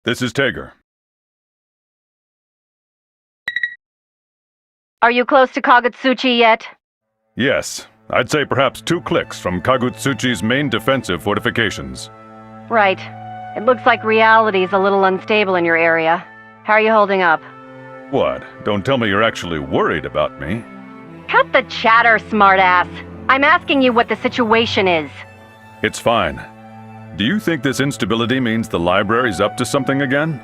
This is Tager. Are you close to Kagutsuchi yet? Yes, I'd say perhaps 2 clicks from Kagutsuchi's main defensive fortifications. Right. It looks like reality's a little unstable in your area. How are you holding up? What? Don't tell me you're actually worried about me. Cut the chatter, smartass. I'm asking you what the situation is. It's fine. Do you think this instability means the library's up to something again?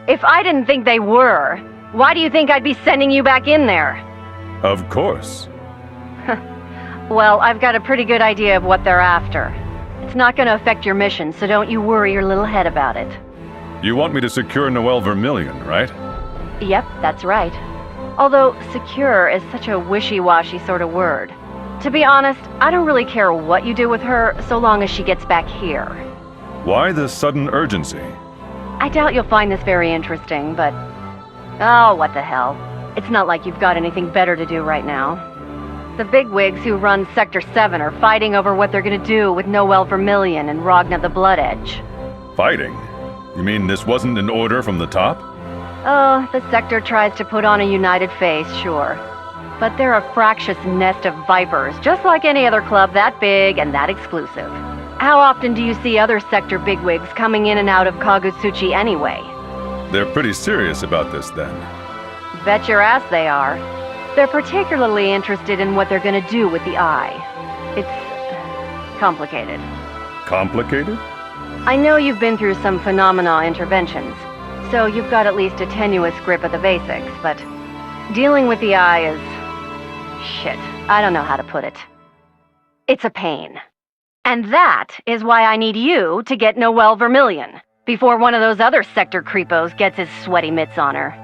If I didn't think they were, why do you think I'd be sending you back in there? Of course. Well, I've got a pretty good idea of what they're after. It's not going to affect your mission, so don't you worry your little head about it. You want me to secure Noelle Vermillion, right? Yep, that's right. Although, secure is such a wishy-washy sort of word. To be honest, I don't really care what you do with her, so long as she gets back here. Why this sudden urgency? I doubt you'll find this very interesting, but... oh, what the hell. It's not like you've got anything better to do right now. The bigwigs who run Sector 7 are fighting over what they're gonna do with Noelle Vermillion and Ragna the Blood Edge. Fighting? You mean this wasn't an order from the top? Oh, the sector tries to put on a united face, sure. But they're a fractious nest of vipers, just like any other club that big and that exclusive. How often do you see other sector bigwigs coming in and out of Kagutsuchi anyway? They're pretty serious about this then. Bet your ass they are. They're particularly interested in what they're gonna do with the eye. It's complicated. Complicated? I know you've been through some phenomena interventions, so you've got at least a tenuous grip of the basics, but dealing with the eye is... shit, I don't know how to put it. It's a pain. And that is why I need you to get Noelle Vermillion, before one of those other sector creepos gets his sweaty mitts on her.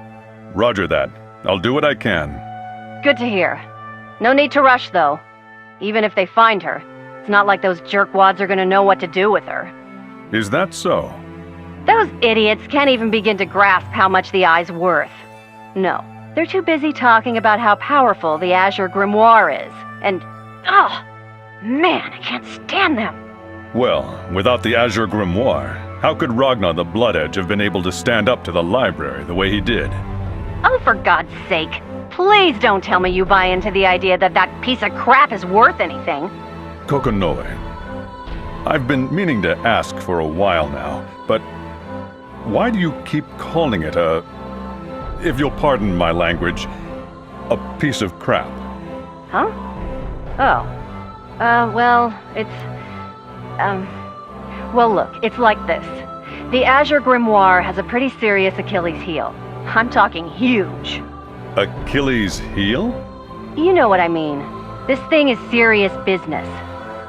Roger that. I'll do what I can. Good to hear. No need to rush, though. Even if they find her, it's not like those jerkwads are gonna know what to do with her. Is that so? Those idiots can't even begin to grasp how much the eye's worth. No, they're too busy talking about how powerful the Azure Grimoire is, and... oh, man, I can't stand them. Well, without the Azure Grimoire, how could Ragna the Blood Edge have been able to stand up to the library the way he did? Oh, for God's sake, please don't tell me you buy into the idea that that piece of crap is worth anything. Kokonoe, I've been meaning to ask for a while now, but why do you keep calling it if you'll pardon my language, a piece of crap? Huh? Oh. Well, it's... well, look, it's like this. The Azure Grimoire has a pretty serious Achilles heel. I'm talking huge. Achilles heel? You know what I mean. This thing is serious business.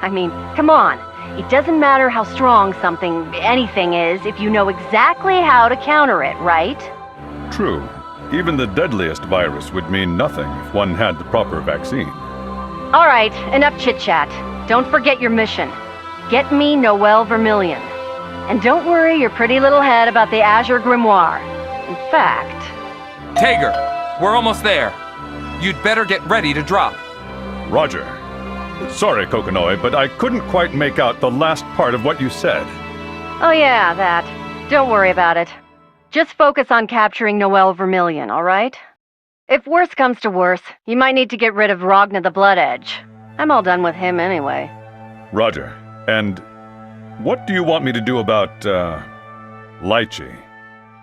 I mean, come on. It doesn't matter how strong anything is, if you know exactly how to counter it, right? True. Even the deadliest virus would mean nothing if one had the proper vaccine. All right, enough chit-chat. Don't forget your mission. Get me Noelle Vermillion. And don't worry your pretty little head about the Azure Grimoire. In fact... Tager, we're almost there. You'd better get ready to drop. Roger. Sorry, Kokonoe, but I couldn't quite make out the last part of what you said. Oh yeah, that. Don't worry about it. Just focus on capturing Noelle Vermillion, all right? If worse comes to worse, you might need to get rid of Ragna the Blood Edge. I'm all done with him anyway. Roger. And what do you want me to do about, Lychee?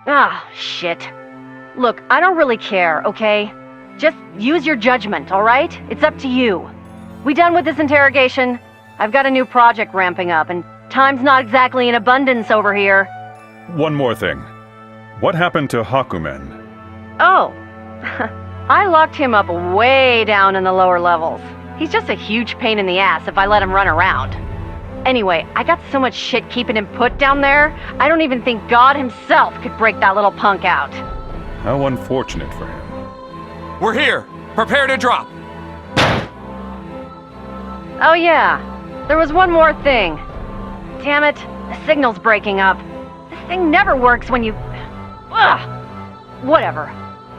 Ah, shit. Look, I don't really care, okay? Just use your judgment, all right? It's up to you. We done with this interrogation? I've got a new project ramping up, and time's not exactly in abundance over here. One more thing. What happened to Hakumen? Oh. I locked him up way down in the lower levels. He's just a huge pain in the ass if I let him run around. Anyway, I got so much shit keeping him put down there, I don't even think God himself could break that little punk out. How unfortunate for him. We're here. Prepare to drop. Oh yeah, there was one more thing. Damn it, the signal's breaking up. This thing never works when you... Ugh. Whatever.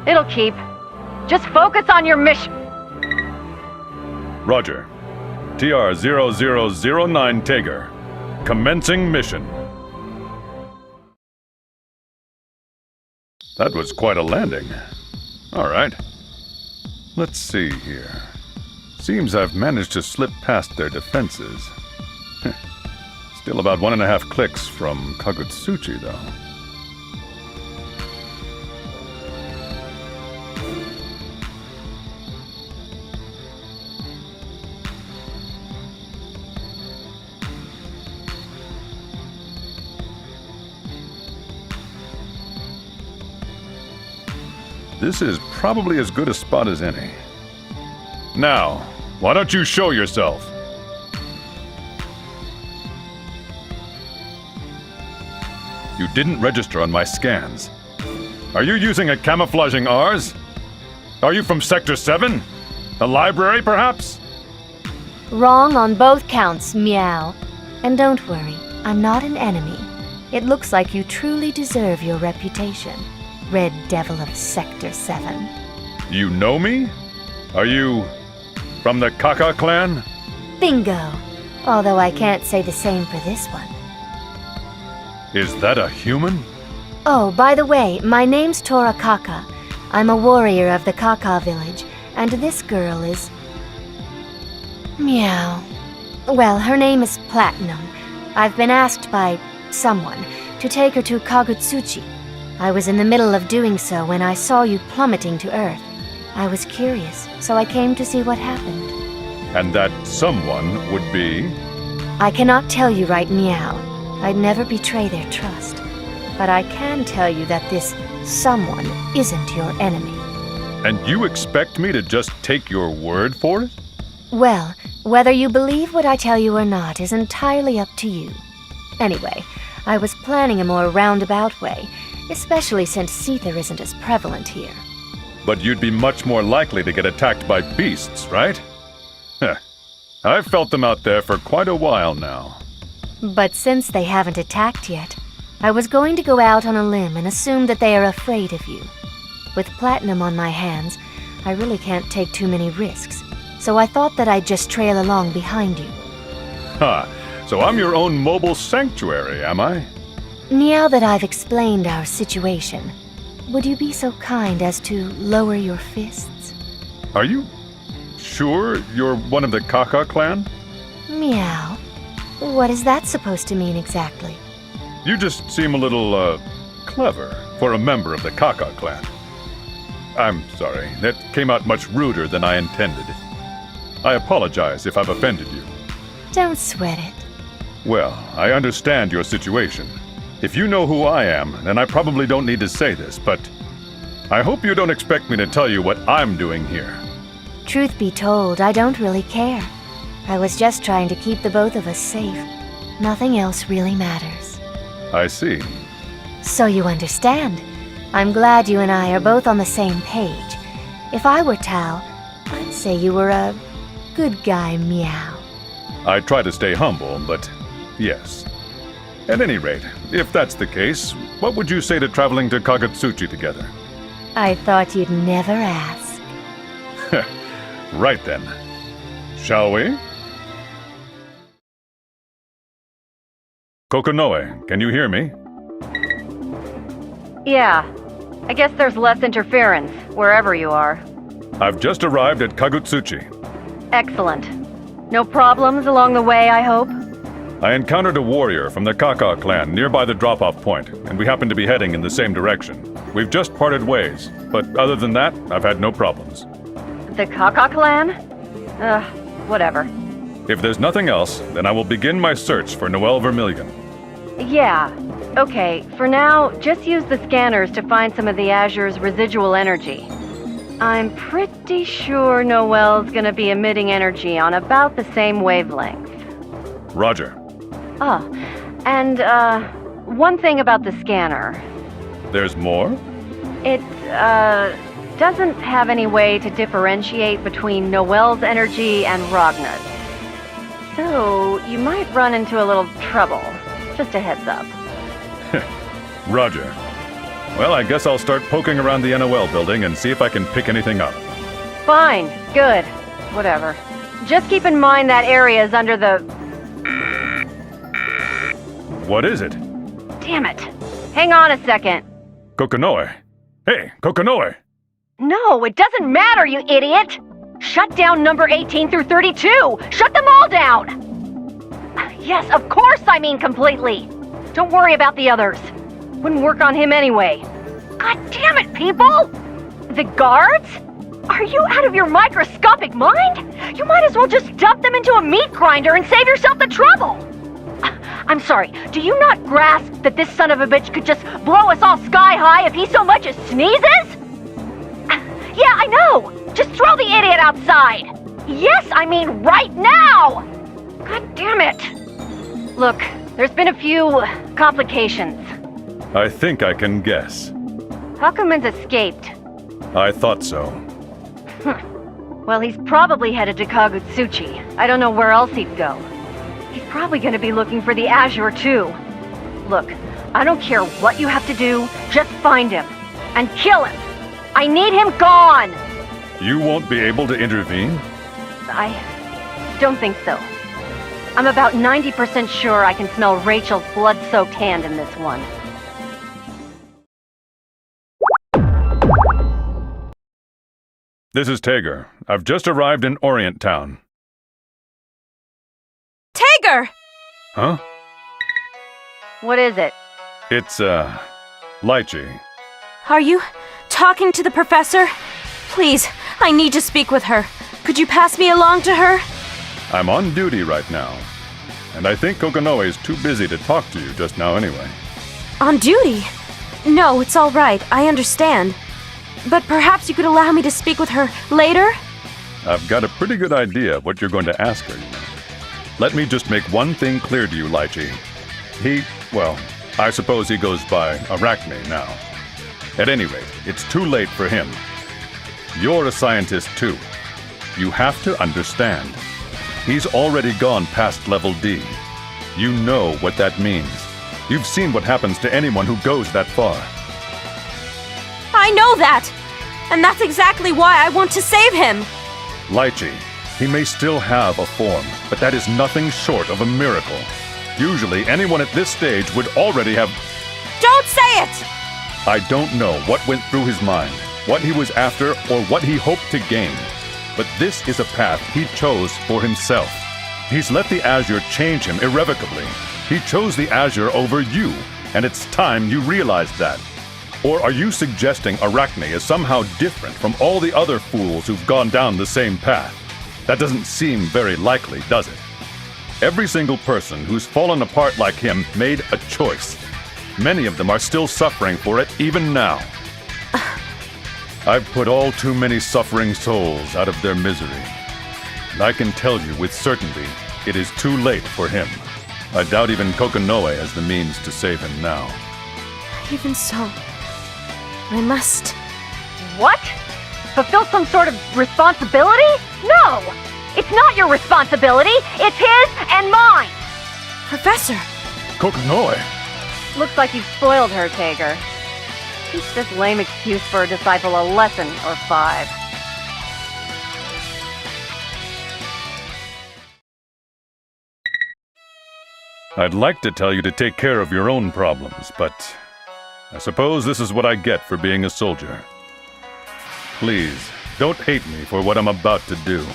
It'll keep. Just focus on your mission. Roger. TR-0009 Tager. Commencing mission. That was quite a landing. All right. Let's see here. Seems I've managed to slip past their defenses. Still about 1.5 clicks from Kagutsuchi, though. This is probably as good a spot as any. Now, why don't you show yourself? You didn't register on my scans. Are you using a camouflaging Rs? Are you from Sector 7? The library, perhaps? Wrong on both counts, meow. And don't worry, I'm not an enemy. It looks like you truly deserve your reputation. Red Devil of Sector 7. You know me? Are you from the Kaka clan? Bingo! Although I can't say the same for this one. Is that a human? Oh, by the way, my name's Tora Kaka. I'm a warrior of the Kaka village, and this girl is... Meow. Well, her name is Platinum. I've been asked by someone to take her to Kagutsuchi. I was in the middle of doing so when I saw you plummeting to Earth. I was curious, so I came to see what happened. And that someone would be? I cannot tell you right meow. I'd never betray their trust. But I can tell you that this someone isn't your enemy. And you expect me to just take your word for it? Well, whether you believe what I tell you or not is entirely up to you. Anyway, I was planning a more roundabout way, especially since Seether isn't as prevalent here. But you'd be much more likely to get attacked by beasts, right? Heh. I've felt them out there for quite a while now. But since they haven't attacked yet, I was going to go out on a limb and assume that they are afraid of you. With Platinum on my hands, I really can't take too many risks, so I thought that I'd just trail along behind you. Ha! So I'm your own mobile sanctuary, am I? Now that I've explained our situation, would you be so kind as to lower your fists? Are you sure you're one of the Kaka clan? Meow. What is that supposed to mean exactly? You just seem a little, clever for a member of the Kaka clan. I'm sorry, that came out much ruder than I intended. I apologize if I've offended you. Don't sweat it. Well, I understand your situation. If you know who I am, then I probably don't need to say this, but I hope you don't expect me to tell you what I'm doing here. Truth be told, I don't really care. I was just trying to keep the both of us safe. Nothing else really matters. I see. So you understand. I'm glad you and I are both on the same page. If I were Tao, I'd say you were a good guy, meow. I try to stay humble, but yes. At any rate, if that's the case, what would you say to traveling to Kagutsuchi together? I thought you'd never ask. Right then. Shall we? Kokonoe, can you hear me? Yeah. I guess there's less interference, wherever you are. I've just arrived at Kagutsuchi. Excellent. No problems along the way, I hope? I encountered a warrior from the Kaka clan nearby the drop-off point, and we happen to be heading in the same direction. We've just parted ways, but other than that, I've had no problems. The Kaka clan? Whatever. If there's nothing else, then I will begin my search for Noelle Vermillion. Yeah. Okay, for now, just use the scanners to find some of the Azure's residual energy. I'm pretty sure Noelle's gonna be emitting energy on about the same wavelength. Roger. Oh, and, one thing about the scanner. There's more? It, doesn't have any way to differentiate between Noelle's energy and Ragna's. So, you might run into a little trouble. Just a heads up. Roger. Well, I guess I'll start poking around the NOL building and see if I can pick anything up. Fine. Good. Whatever. Just keep in mind that area is under the... What is it? Damn it. Hang on a second. Kokonoe, Hey, Kokonoe! No, it doesn't matter, you idiot! Shut down number 18 through 32! Shut them all down! Yes, of course I mean completely! Don't worry about the others. Wouldn't work on him anyway. God damn it, people! The guards? Are you out of your microscopic mind? You might as well just dump them into a meat grinder and save yourself the trouble! I'm sorry, do you not grasp that this son of a bitch could just blow us all sky high if he so much as sneezes? Yeah, I know! Just throw the idiot outside! Yes, I mean right now! God damn it! Look, there's been a few complications. I think I can guess. Huckerman's escaped. I thought so. Well, he's probably headed to Kagutsuchi. I don't know where else he'd go. He's probably gonna be looking for the Azure too. Look, I don't care what you have to do, just find him. And kill him! I need him gone! You won't be able to intervene? I don't think so. I'm about 90% sure I can smell Rachel's blood-soaked hand in this one. This is Tager. I've just arrived in Orient Town. Tager! Huh? What is it? It's, Lychee. Are you talking to the professor? Please, I need to speak with her. Could you pass me along to her? I'm on duty right now. And I think Kokonoe is too busy to talk to you just now anyway. On duty? No, it's all right. I understand. But perhaps you could allow me to speak with her later? I've got a pretty good idea of what you're going to ask her, you know. Let me just make one thing clear to you, Lychee. Well, I suppose he goes by Arachne now. At any rate, it's too late for him. You're a scientist too. You have to understand. He's already gone past level D. You know what that means. You've seen what happens to anyone who goes that far. I know that! And that's exactly why I want to save him! Lychee, he may still have a form, but that is nothing short of a miracle. Usually, anyone at this stage would already have... Don't say it! I don't know what went through his mind, what he was after, or what he hoped to gain. But this is a path he chose for himself. He's let the Azure change him irrevocably. He chose the Azure over you, and it's time you realized that. Or are you suggesting Arachne is somehow different from all the other fools who've gone down the same path? That doesn't seem very likely, does it? Every single person who's fallen apart like him made a choice. Many of them are still suffering for it even now. I've put all too many suffering souls out of their misery. And I can tell you with certainty, it is too late for him. I doubt even Kokonoe has the means to save him now. Even so, I must... What? Fulfill some sort of responsibility? No! It's not your responsibility! It's his and mine! Professor! Kokonoe! Looks like you've spoiled her, Tager. Teach this lame excuse for a disciple a lesson or 5. I'd like to tell you to take care of your own problems, but I suppose this is what I get for being a soldier. Please, don't hate me for what I'm about to do.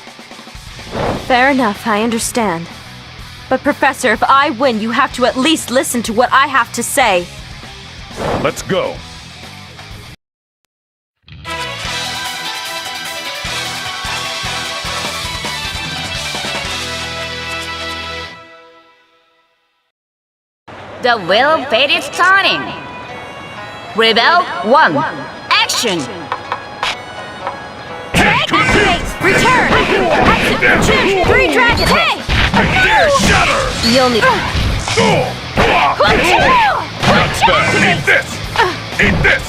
Fair enough, I understand. But Professor, if I win, you have to at least listen to what I have to say. Let's go! The wheel fate is turning. Rebel 1. Action! Activate! Return! Choose 3 dragons! Hey! You'll need... Eat this! Eat this!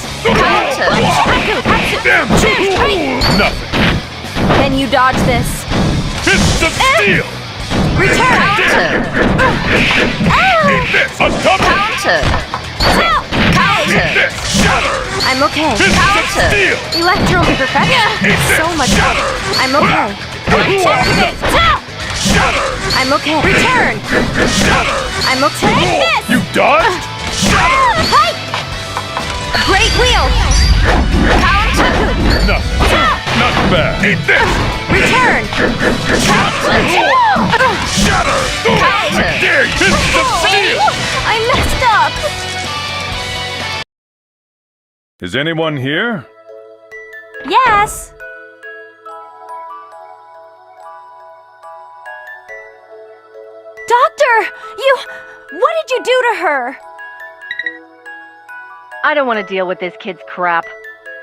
Nothing! Can you dodge this? Fist of steel! Return! Eat this! Atomic! Eat this! Shatter! I'm okay. Fist of steel! Electro perfection. Eat this! So much. Shatter! I'm okay. Activate. Shatter! I'm okay. Return. Shatter! I'm okay. Take this. You dodged? Shatter! Great wheel! Counter! Not bad. Eat this! Return! Shatter! I dare you! It's the steel! I messed up! Is anyone here? Yes! Doctor! What did you do to her? I don't want to deal with this kid's crap.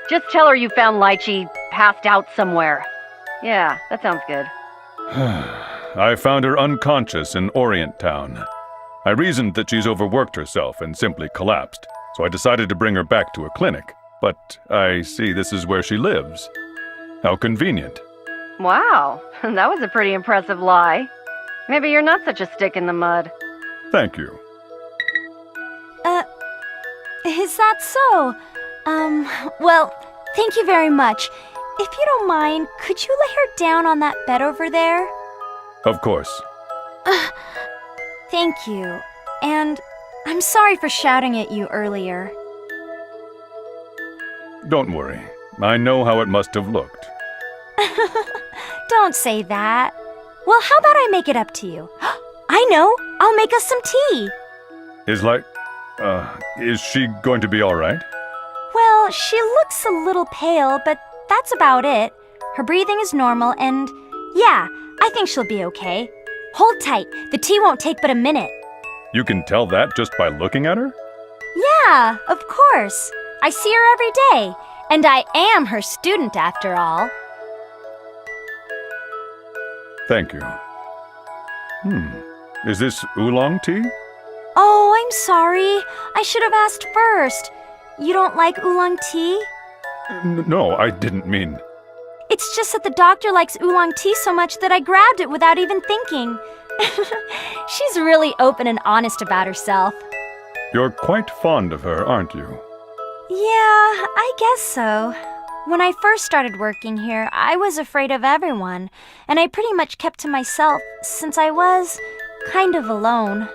Just tell her you found Lychee passed out somewhere. Yeah, that sounds good. I found her unconscious in Orient Town. I reasoned that she's overworked herself and simply collapsed, so I decided to bring her back to a clinic. But I see this is where she lives. How convenient. Wow, that was a pretty impressive lie. Maybe you're not such a stick in the mud. Thank you. Is that so? Well, thank you very much. If you don't mind, could you lay her down on that bed over there? Of course. Thank you. And I'm sorry for shouting at you earlier. Don't worry. I know how it must have looked. Don't say that. Well, how about I make it up to you? I know! I'll make us some tea! Is she going to be all right? Well, she looks a little pale, but that's about it. Her breathing is normal, and yeah, I think she'll be okay. Hold tight, the tea won't take but a minute. You can tell that just by looking at her? Yeah, of course. I see her every day, and I am her student after all. Thank you. Is this oolong tea? Oh, I'm sorry. I should have asked first. You don't like oolong tea? No, I didn't mean... It's just that the doctor likes oolong tea so much that I grabbed it without even thinking. She's really open and honest about herself. You're quite fond of her, aren't you? Yeah, I guess so. When I first started working here, I was afraid of everyone, and I pretty much kept to myself since I was kind of alone.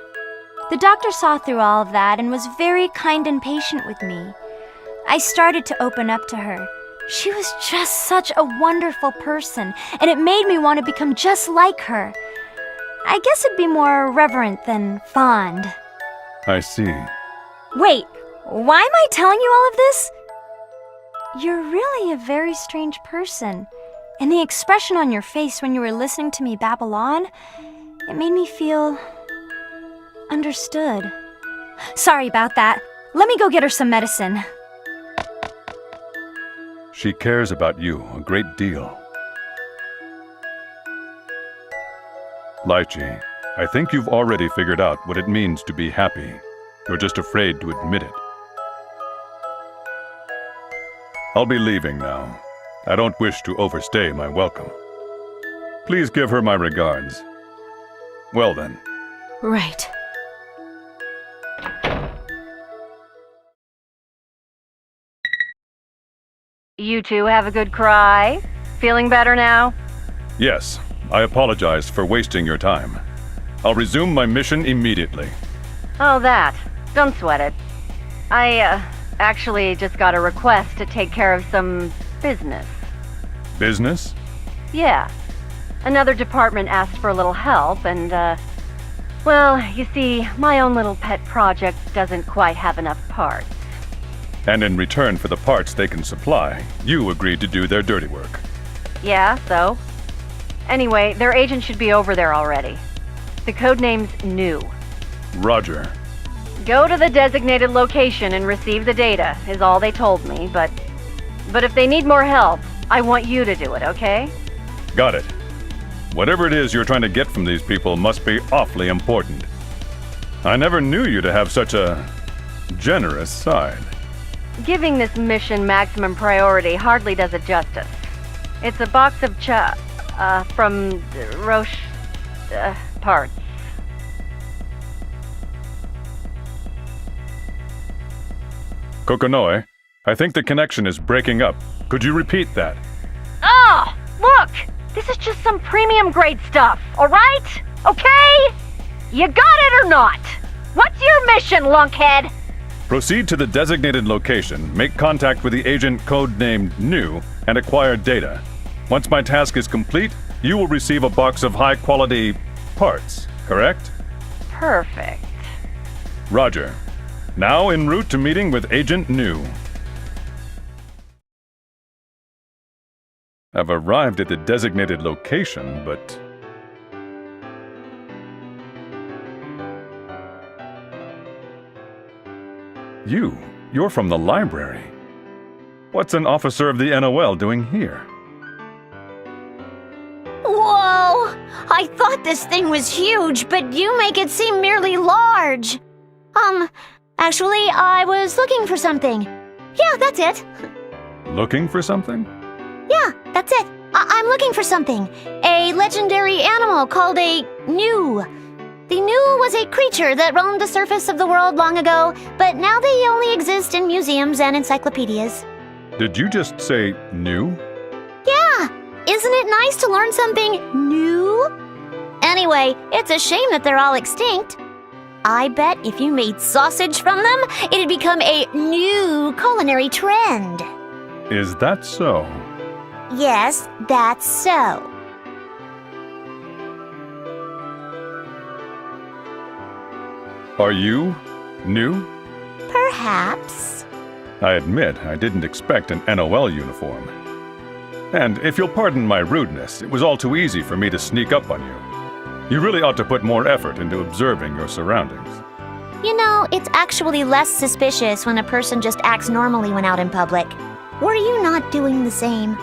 The doctor saw through all of that and was very kind and patient with me. I started to open up to her. She was just such a wonderful person, and it made me want to become just like her. I guess it'd be more reverent than fond. I see. Wait, why am I telling you all of this? You're really a very strange person, and the expression on your face when you were listening to me babble on, it made me feel understood. Sorry about that. Let me go get her some medicine. She cares about you a great deal. Lychee, I think you've already figured out what it means to be happy. You're just afraid to admit it. I'll be leaving now. I don't wish to overstay my welcome. Please give her my regards. Well then. Right. You two have a good cry? Feeling better now? Yes, I apologize for wasting your time. I'll resume my mission immediately. Oh, that. Don't sweat it. I, actually just got a request to take care of some business. Business? Yeah. Another department asked for a little help, and, well, you see, my own little pet project doesn't quite have enough parts. And in return for the parts they can supply, you agreed to do their dirty work. Yeah, so? Anyway, their agent should be over there already. The codename's New. Roger. Go to the designated location and receive the data, is all they told me, but if they need more help, I want you to do it, okay? Got it. Whatever it is you're trying to get from these people must be awfully important. I never knew you to have such a generous side. Giving this mission maximum priority hardly does it justice. It's a box of from Roche, parts. Kokonoe, I think the connection is breaking up. Could you repeat that? Oh, look! This is just some premium grade stuff, alright? Okay? You got it or not? What's your mission, lunkhead? Proceed to the designated location, make contact with the agent codenamed New, and acquire data. Once my task is complete, you will receive a box of high-quality parts, correct? Perfect. Roger. Now en route to meeting with Agent New. I've arrived at the designated location, but... You're from the library. What's an officer of the NOL doing here? Whoa! I thought this thing was huge, but you make it seem merely large. Actually, I was looking for something. Yeah, that's it. Looking for something? Yeah, that's it. I'm looking for something. A legendary animal called a New. The New was a creature that roamed the surface of the world long ago, but now they only exist in museums and encyclopedias. Did you just say new? Yeah! Isn't it nice to learn something new? Anyway, it's a shame that they're all extinct. I bet if you made sausage from them, it'd become a new culinary trend. Is that so? Yes, that's so. Are you new? Perhaps. I admit I didn't expect an NOL uniform. And if you'll pardon my rudeness, it was all too easy for me to sneak up on you. You really ought to put more effort into observing your surroundings. You know, it's actually less suspicious when a person just acts normally when out in public. Were you not doing the same?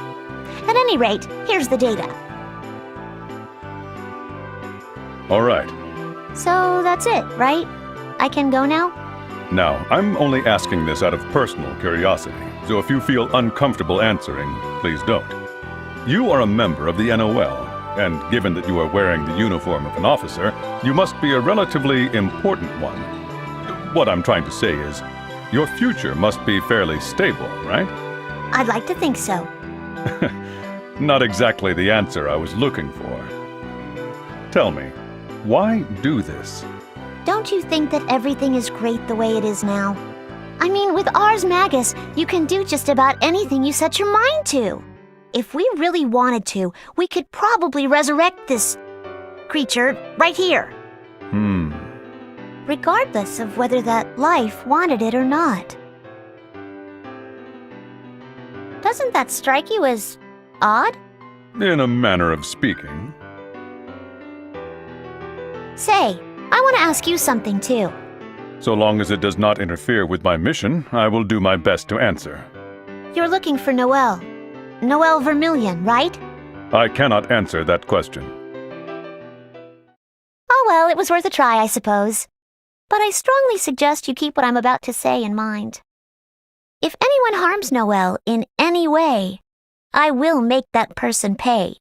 At any rate, here's the data. All right. So that's it, right? I can go now? Now, I'm only asking this out of personal curiosity, so if you feel uncomfortable answering, please don't. You are a member of the NOL, and given that you are wearing the uniform of an officer, you must be a relatively important one. What I'm trying to say is, your future must be fairly stable, right? I'd like to think so. Not exactly the answer I was looking for. Tell me, why do this? Don't you think that everything is great the way it is now? I mean, with Ars Magus, you can do just about anything you set your mind to. If we really wanted to, we could probably resurrect this creature right here. Regardless of whether that life wanted it or not. Doesn't that strike you as odd? In a manner of speaking. Say, I want to ask you something too. So long as it does not interfere with my mission, I will do my best to answer. You're looking for Noelle. Noelle Vermillion, right? I cannot answer that question. Oh well, it was worth a try, I suppose. But I strongly suggest you keep what I'm about to say in mind. If anyone harms Noelle in any way, I will make that person pay,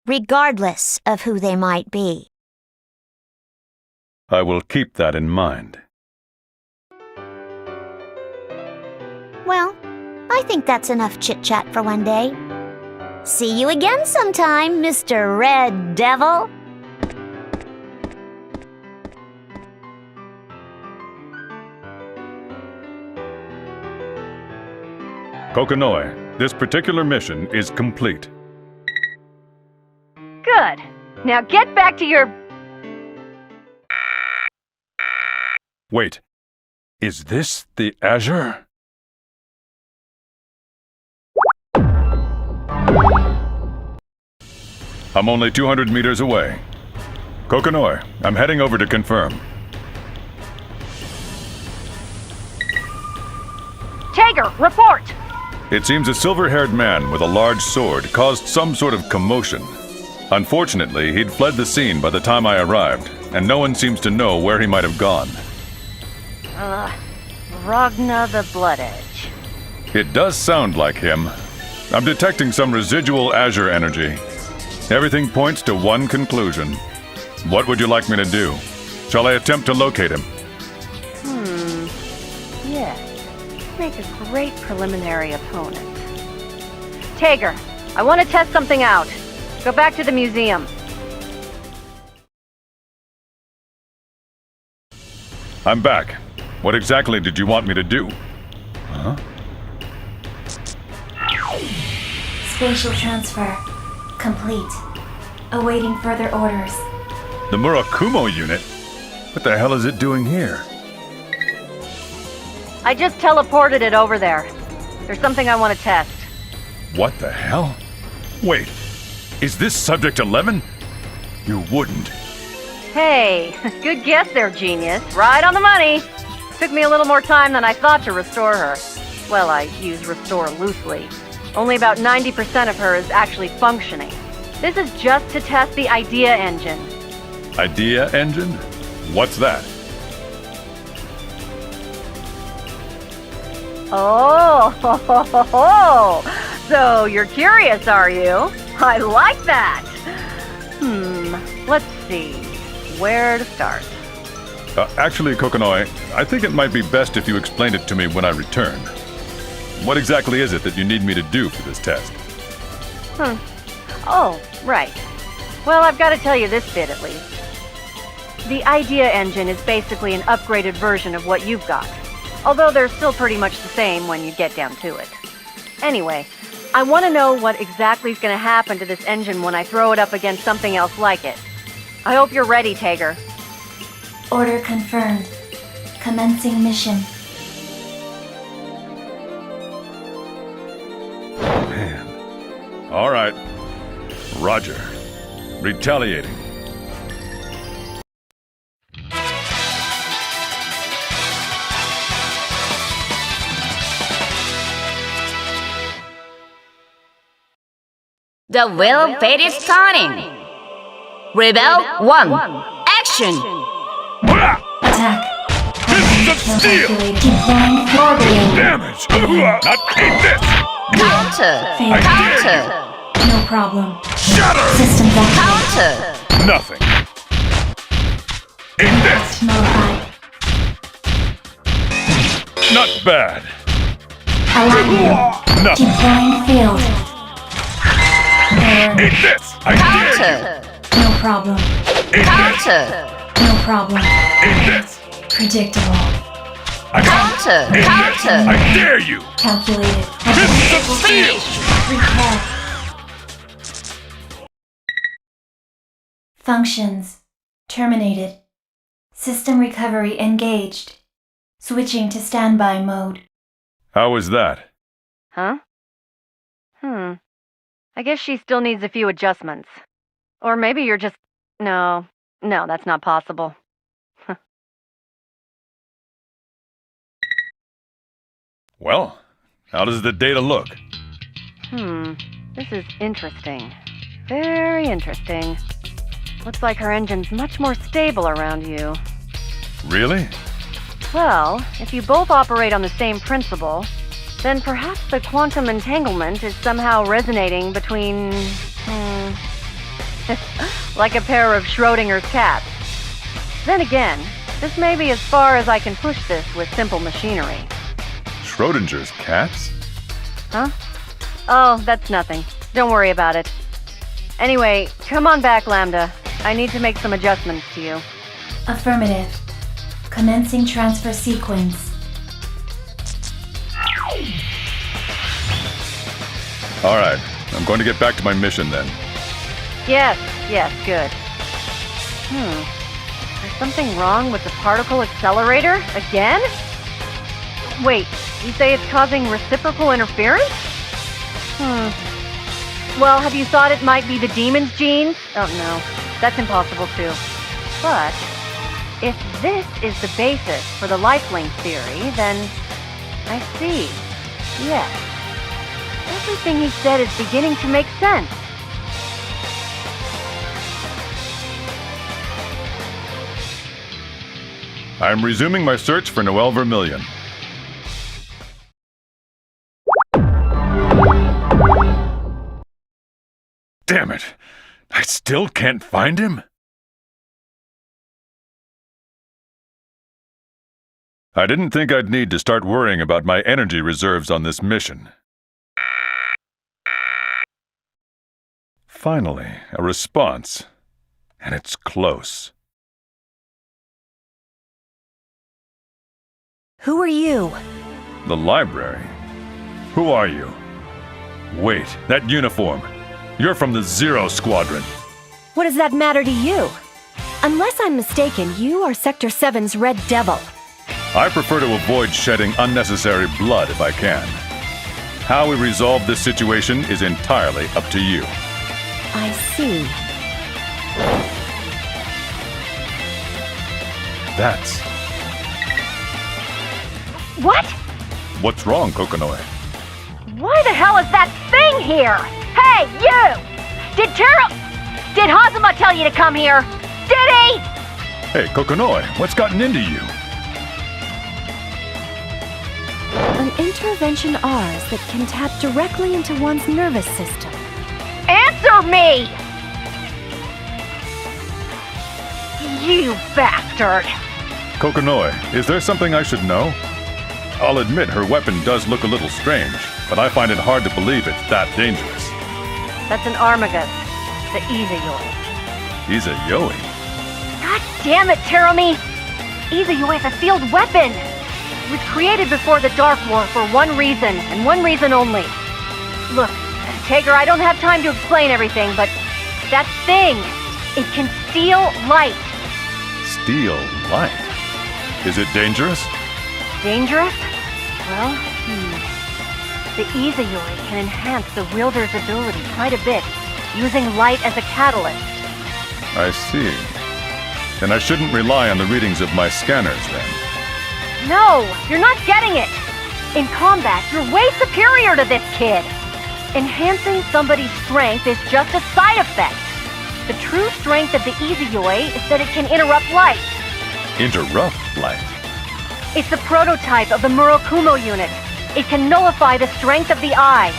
regardless of who they might be. I will keep that in mind. Well, I think that's enough chit-chat for one day. See you again sometime, Mr. Red Devil. Kokonoe, this particular mission is complete. Good. Now get back to your... Wait, is this the Azure? I'm only 200 meters away. Kokonoe, I'm heading over to confirm. Tager, report! It seems a silver-haired man with a large sword caused some sort of commotion. Unfortunately, he'd fled the scene by the time I arrived, and no one seems to know where he might have gone. Ragna the Blood Edge. It does sound like him. I'm detecting some residual Azure energy. Everything points to one conclusion. What would you like me to do? Shall I attempt to locate him? Yes. Make a great preliminary opponent. Tager, I want to test something out. Go back to the museum. I'm back. What exactly did you want me to do? Huh? Spatial transfer complete. Awaiting further orders. The Murakumo unit? What the hell is it doing here? I just teleported it over there. There's something I want to test. What the hell? Wait, is this Subject 11? You wouldn't. Hey, good guess there, genius. Right on the money. Took me a little more time than I thought to restore her. Well, I use restore loosely. Only about 90% of her is actually functioning. This is just to test the idea engine. Idea engine? What's that? Oh, so you're curious, are you? I like that. Let's see. Where to start? Actually, Kokonoi, I think it might be best if you explained it to me when I return. What exactly is it that you need me to do for this test? Oh, right. Well, I've got to tell you this bit at least. The idea engine is basically an upgraded version of what you've got. Although they're still pretty much the same when you get down to it. Anyway, I want to know what exactly is going to happen to this engine when I throw it up against something else like it. I hope you're ready, Tager. Order confirmed. Commencing mission. Man. All right. Roger. Retaliating. The wheel of fate is turning. Rebel 1. Action! Attack. Fists of steel! Deploying floor balloon. Damage! Not eat this! Counter! Fail. Counter! No problem. Shatter! Systems active. Counter! Nothing. Eat this! Notified. Not bad. Alignment. Nothing. Deploying field. Error. Eat this! I dare Counter! No problem. you! Eat this! Counter! No problem. Eat this! Predictable. I Counter! Eat this! Counter! I dare you! Calculated. Fists of steel! Repair. Functions. Terminated. System recovery engaged. Switching to standby mode. How was that? Huh? I guess she still needs a few adjustments. Or maybe you're just... No, that's not possible. Well, how does the data look? This is interesting. Very interesting. Looks like her engine's much more stable around you. Really? Well, if you both operate on the same principle, then perhaps the quantum entanglement is somehow resonating between... like a pair of Schrodinger's cats. Then again, this may be as far as I can push this with simple machinery. Schrodinger's cats? Huh? Oh, that's nothing. Don't worry about it. Anyway, come on back, Lambda. I need to make some adjustments to you. Affirmative. Commencing transfer sequence. All right, I'm going to get back to my mission then. Yes, good. There's something wrong with the particle accelerator? Again? Wait, you say it's causing reciprocal interference? Well, have you thought it might be the demon's genes? Oh no, that's impossible too. But, if this is the basis for the lifelink theory, then I see. Yes. Everything he said is beginning to make sense. I'm resuming my search for Noel Vermillion. Damn it! I still can't find him? I didn't think I'd need to start worrying about my energy reserves on this mission. Finally, a response. And it's close. Who are you? The library? Who are you? Wait, that uniform. You're from the Zero Squadron. What does that matter to you? Unless I'm mistaken, you are Sector 7's Red Devil. I prefer to avoid shedding unnecessary blood if I can. How we resolve this situation is entirely up to you. I see. That's... What? What's wrong, Kokonoi? Why the hell is that thing here? Hey, you! Did Hazama tell you to come here? Did he? Hey, Kokonoi, what's gotten into you? An intervention Rs that can tap directly into one's nervous system. Answer me! You bastard! Kokonoi, is there something I should know? I'll admit her weapon does look a little strange, but I find it hard to believe it's that dangerous. That's an Armagus, the Izayoi. Izayoi? God damn it, Terumi! Izayoi is a sealed weapon! It was created before the Dark War for one reason, and one reason only. Look, Tager, I don't have time to explain everything, but that thing, it can steal light. Steal light? Is it dangerous? Dangerous? Well, The Izayoi can enhance the wielder's ability quite a bit, using light as a catalyst. I see. Then I shouldn't rely on the readings of my scanners, then. No, you're not getting it! In combat, you're way superior to this kid! Enhancing somebody's strength is just a side effect. The true strength of the Izayoi is that it can interrupt light. Interrupt light? It's the prototype of the Murakumo unit. It can nullify the strength of the eye.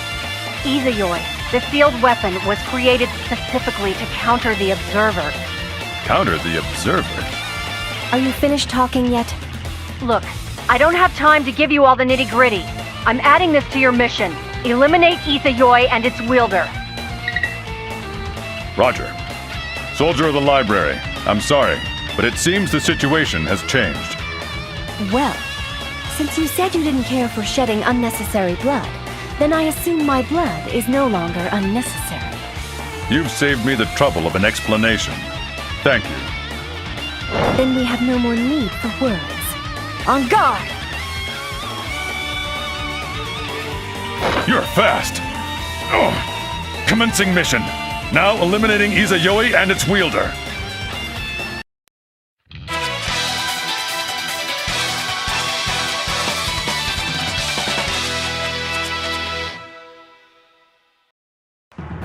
Izayoi, the sealed weapon, was created specifically to counter the Observer. Counter the Observer? Are you finished talking yet? Look, I don't have time to give you all the nitty-gritty. I'm adding this to your mission. Eliminate Izayoi and its wielder. Roger. Soldier of the library, I'm sorry, but it seems the situation has changed. Well, since you said you didn't care for shedding unnecessary blood, then I assume my blood is no longer unnecessary. You've saved me the trouble of an explanation. Thank you. Then we have no more need for words. On guard! You're fast! Oh. Commencing mission. Now eliminating Izayoi and its wielder.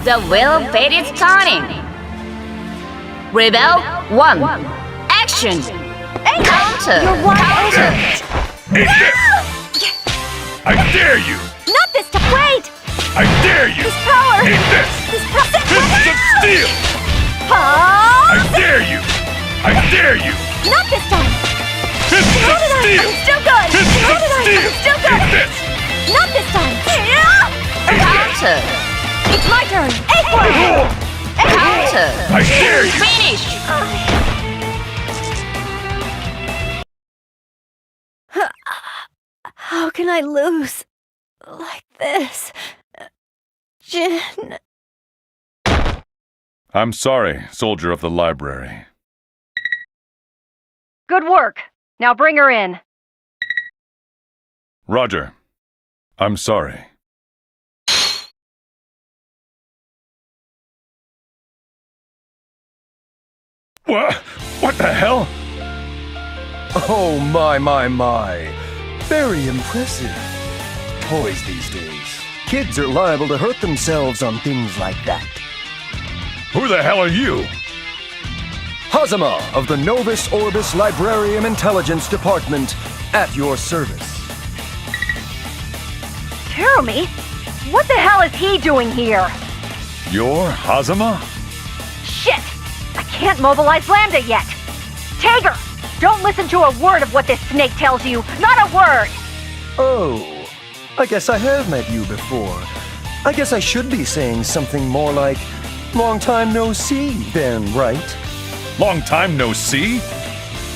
The wheel of fate is turning. Rebel 1. Action! Counter! Counter! Eat this! I dare you! Not this time! Wait! I dare you! This power! Eat this! This power! Fists of steel! I dare you! I dare you! Not this time! Fists of steel! I'm still good! Fists of I'm steel! still good! Eat this! Not this time! Counter! It's my turn! Equal! Counter! I dare you! Finish! How can I lose? Like this? Jin... I'm sorry, soldier of the library. Good work. Now bring her in. Roger. I'm sorry. What the hell? Oh, my. Very impressive. Toys these days. Kids are liable to hurt themselves on things like that. Who the hell are you? Hazama of the Novus Orbis Librarium Intelligence Department, at your service. Terumi? What the hell is he doing here? You're Hazama? Shit! I can't mobilize Lambda yet! Tager! Don't listen to a word of what this snake tells you! Not a word! Oh, I guess I have met you before. I guess I should be saying something more like, long time no see, then, right? Long time no see?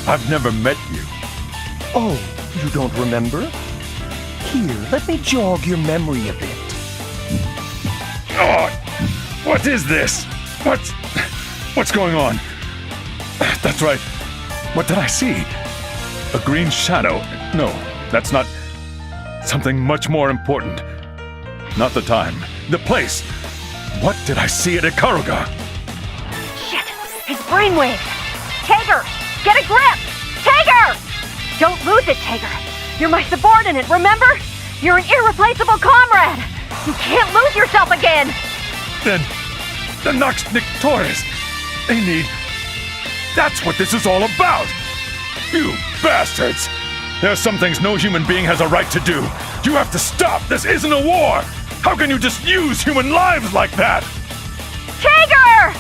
I've never met you. Oh, You don't remember? Here, let me jog your memory a bit. Oh, what is this? What's going on? That's right. What did I see? A green shadow? No, that's not... Something much more important. Not the time. The place. What did I see at Ikaruga? Shit! His brainwave! Tager! Get a grip! Tager! Don't lose it, Tager! You're my subordinate, remember? You're an irreplaceable comrade! You can't lose yourself again! Then... the Nox Nictores. They need... That's what this is all about! You bastards! There are some things no human being has a right to do. You have to stop! This isn't a war! How can you just use human lives like that? Tager!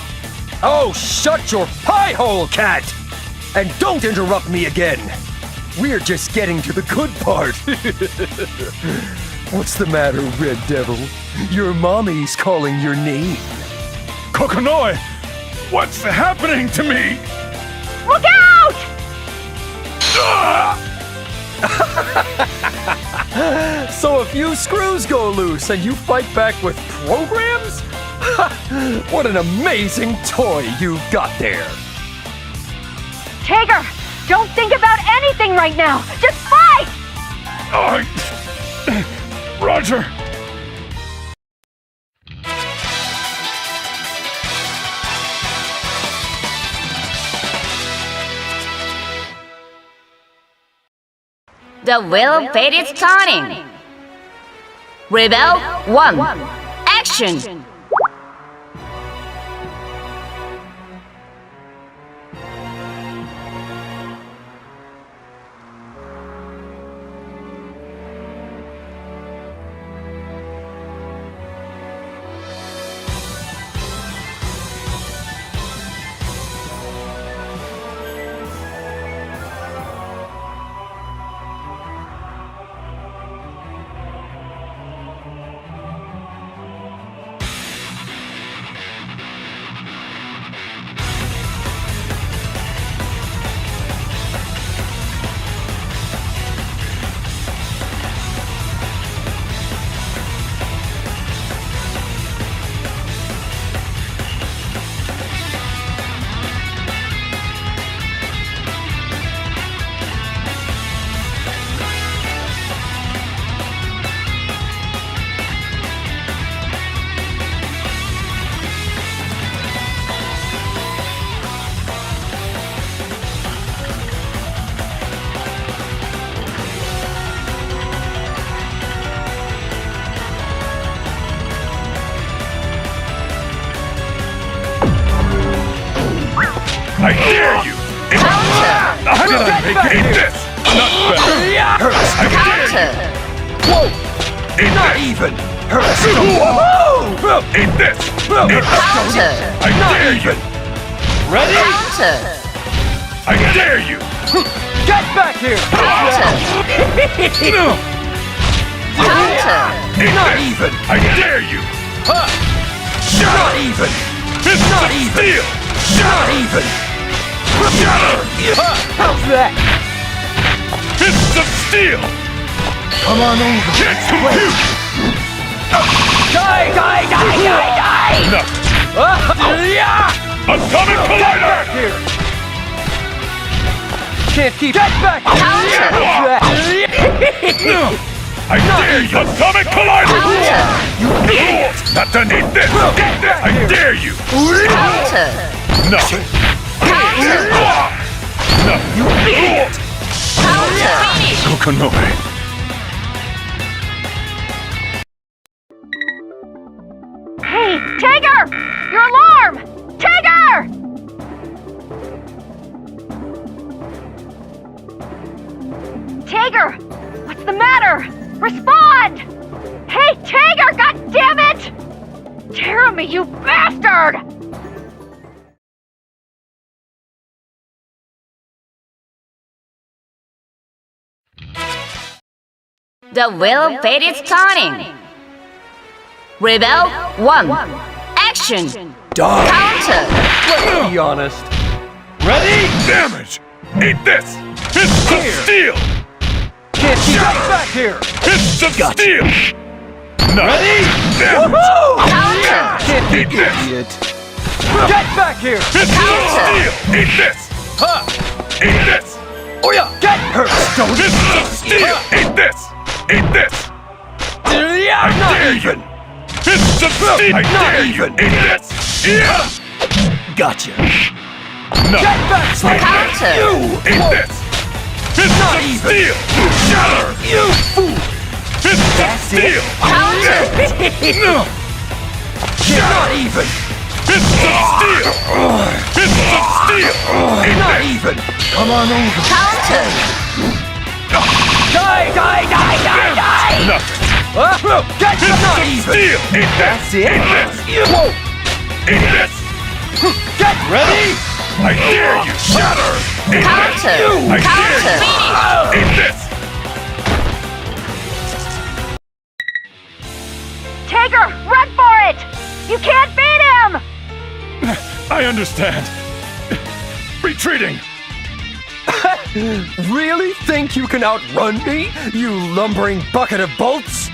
Oh, shut your pie hole, cat! And don't interrupt me again! We're just getting to the good part. What's the matter, Red Devil? Your mommy's calling your name. Kokonoi! What's happening to me? Look out! So a few screws go loose and you fight back with programs? What an amazing toy you've got there. Tager! Don't think about anything right now! Just fight! Roger! The wheel of fate is turning. Rebel 1. Action! I dare you! How did I make this? Not better! I dare you! Whoa! Not even! Whoa! Eat this! Eat this! I dare you! Ready? I dare you! Get back here! No! Eat Not this! even! I dare you! Not even! Fist Not of even! steel! Not even! How's that? Fists of steel! Come on over. Can't compute! Die! Enough! Atomic Collider! Here! Can't keep... Get back! No! I dare you! Atomic Collider! You idiot! Not to need this! I dare you! Nothing! No! You idiot! Kokonoi! Hey, Tager! Your alarm! Tager! Tager! What's the matter? Respond! Hey, Tager! God damn it! Jeremy, you bastard! The wheel of fate is turning. Rebel 1. Action! Die! Counter! Let's be honest. Ready? Damage! Eat this! Fist of steel! can't keep back here! Fists of steel! No. Ready? Woohoo! Can't be idiot! Get back here! Fists of steel! Eat this! Ha! Eat this! Oh yeah! Get hurt, stone! Fists of steel! Eat this! Eat this! Yeah, not even! Fists of steel! I Not dare you! even. Eat this! Yeah! Gotcha! No! Get back, Slayer! Counter. You! Eat this! Fists Not of even. steel! Shatter! You fool! Fists of steel! Counter. No! Not even! Fists of steel! Fists of steel! Eat Not this! even! Come on over! Counter. Die! Die! Die! Die! Die! Nothing! Get Fists not of even! steel! Eat this! That's it? Eat this! Whoa! Eat this! Get ready! I dare you! Shatter! Eat Counter. this! I dare Counter. you! Eat this! Taker, run for it! You can't beat him! I understand. Retreating! Really think you can outrun me, you lumbering bucket of bolts?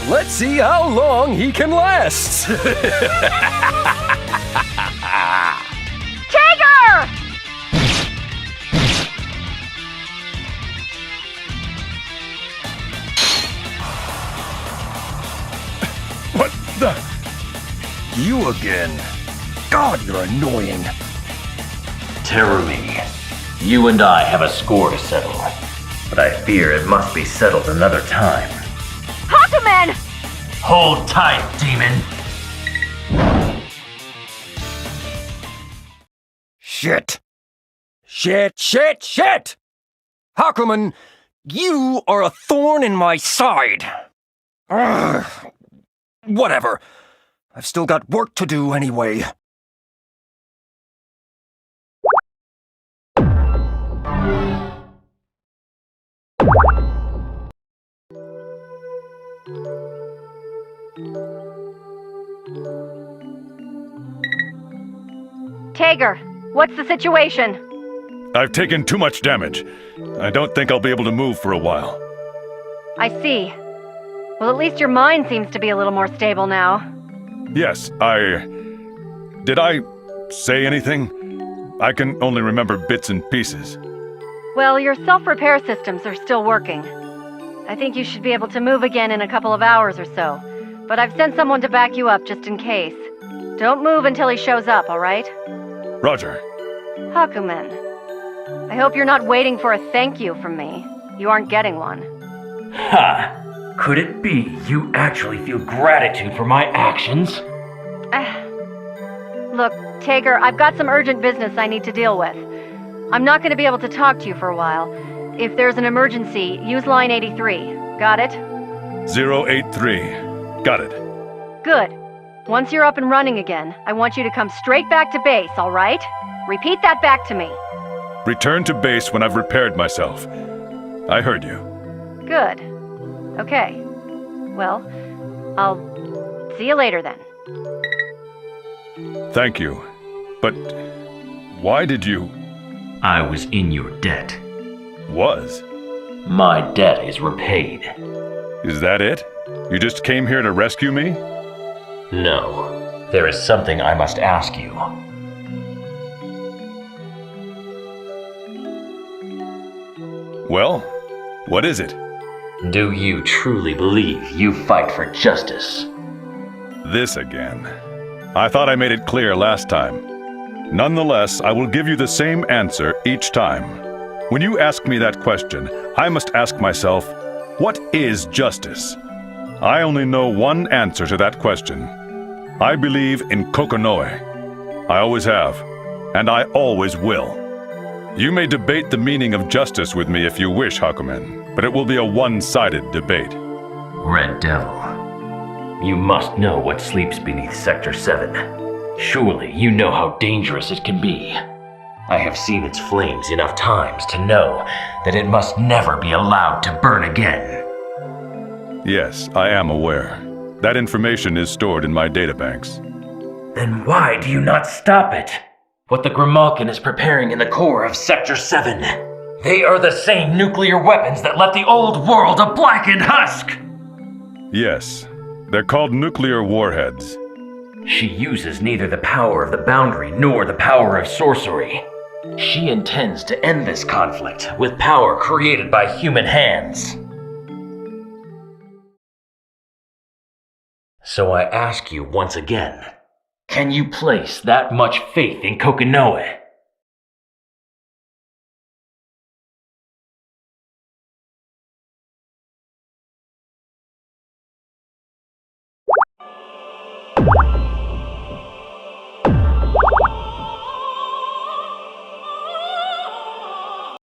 Let's see how long he can last! Taker! What the? You again. God, you're annoying. Terror me. You and I have a score to settle, but I fear it must be settled another time. Hakumen! Hold tight, demon. Shit! Shit, shit, shit! Hakumen, you are a thorn in my side. Ugh. Whatever. I've still got work to do anyway. Tager, what's the situation? I've taken too much damage. I don't think I'll be able to move for a while. I see. Well, at least your mind seems to be a little more stable now. Yes, Did I say anything? I can only remember bits and pieces. Well, your self-repair systems are still working. I think you should be able to move again in a couple of hours or so. But I've sent someone to back you up just in case. Don't move until he shows up, all right? Roger. Hakumen, I hope you're not waiting for a thank you from me. You aren't getting one. Ha! Could it be you actually feel gratitude for my actions? Look, Tager, I've got some urgent business I need to deal with. I'm not going to be able to talk to you for a while. If there's an emergency, use line 83. Got it? 083. Got it. Good. Once you're up and running again, I want you to come straight back to base, all right? Repeat that back to me. Return to base when I've repaired myself. I heard you. Good. Okay. Well, I'll see you later then. Thank you. But why did you... I was in your debt. Was? My debt is repaid. Is that it? You just came here to rescue me? No. There is something I must ask you. Well, what is it? Do you truly believe you fight for justice? This again. I thought I made it clear last time. Nonetheless, I will give you the same answer each time. When you ask me that question, I must ask myself, what is justice? I only know one answer to that question. I believe in Kokonoe. I always have, and I always will. You may debate the meaning of justice with me if you wish, Hakumen, but it will be a one-sided debate. Red Devil, you must know what sleeps beneath Sector 7. Surely you know how dangerous it can be. I have seen its flames enough times to know that it must never be allowed to burn again. Yes, I am aware. That information is stored in my databanks. Then why do you not stop it? What the Grimalkin is preparing in the core of Sector 7. They are the same nuclear weapons that left the old world a blackened husk! Yes, they're called nuclear warheads. She uses neither the power of the boundary nor the power of sorcery. She intends to end this conflict with power created by human hands. So I ask you once again, can you place that much faith in Kokonoe?